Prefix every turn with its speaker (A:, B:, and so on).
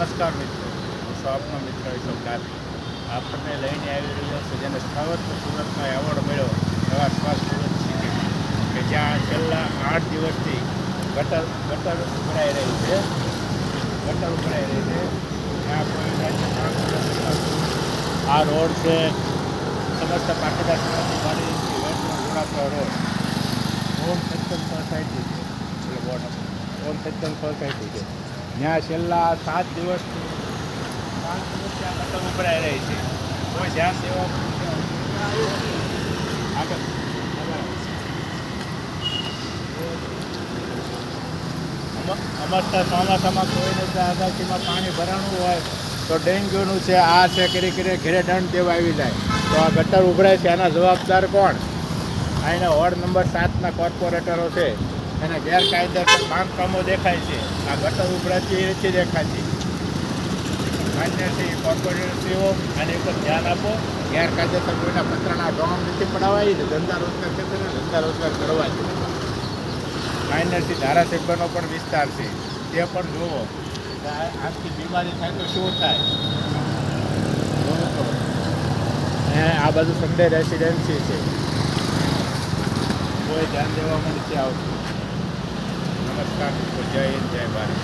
A: નમસ્કાર મિત્રો, હું છું આપનો મિત્ર ઈશોક ગાંધી. આપણને લઈને આવી રહ્યો છે જેને સર્વત્ર સુરતનો એવોર્ડ મળ્યો એવા સ્વચ્છ સુરત સિટી, કે જ્યાં છેલ્લા 8 દિવસથી ગટર ઉભરાઈ રહી છે. ત્યાં કોઈ જાતનું કામ નથી થતું. આ રોડ છે સમસ્ત પાટીદાર સમાજની વાડીથી વેટનો જોડાતો રોડ. ઓમ સત્તમ સોસાયટી છે, એટલે બોર્ડ ઓમ સત્તમ સોસાયટી છે. ત્યાં છેલ્લા 7 દિવસથી આ ગટર ઉભરાઈ રહી છે. કોઈ જ્યાં સેવા આગળ અમસ્તા ચોમાસામાં કોઈને અગાસીમાં પાણી ભરાણું હોય તો ડેન્ગ્યુનું છે, આ છે, કરી ઘેરે દંડ દેવા આવી જાય. તો આ ગટર ઉભરાય છે, એના જવાબદાર કોણ? અહીંના વોર્ડ નંબર 7ના કોર્પોરેટરો છે, એને ગેરકાયદેસર બાંધકામો દેખાય છે. આ ગટર ઉભરાતી એ રીતે દેખાતી. માન્યથી કોર્પોરેટરશ્રીઓ આની ઉપર ધ્યાન આપો. ગેરકાયદેસર કોઈના પત્રના ડોમ નથી પડાવાય ને ધંધા રોજગાર ક્ષેત્રે ધંધા રોજગાર કરવા છે. માઇનરથી ધારાસભ્યનો પણ વિસ્તાર છે, તે પણ જુઓ. આખી બીમારી થાય તો શું થાય? આ બધું સંડે રેસિડેન્સી છે, કોઈ ધ્યાન દેવામાં નથી આવતું. નમસ્કાર, જય હિન્દ, જય ભારત.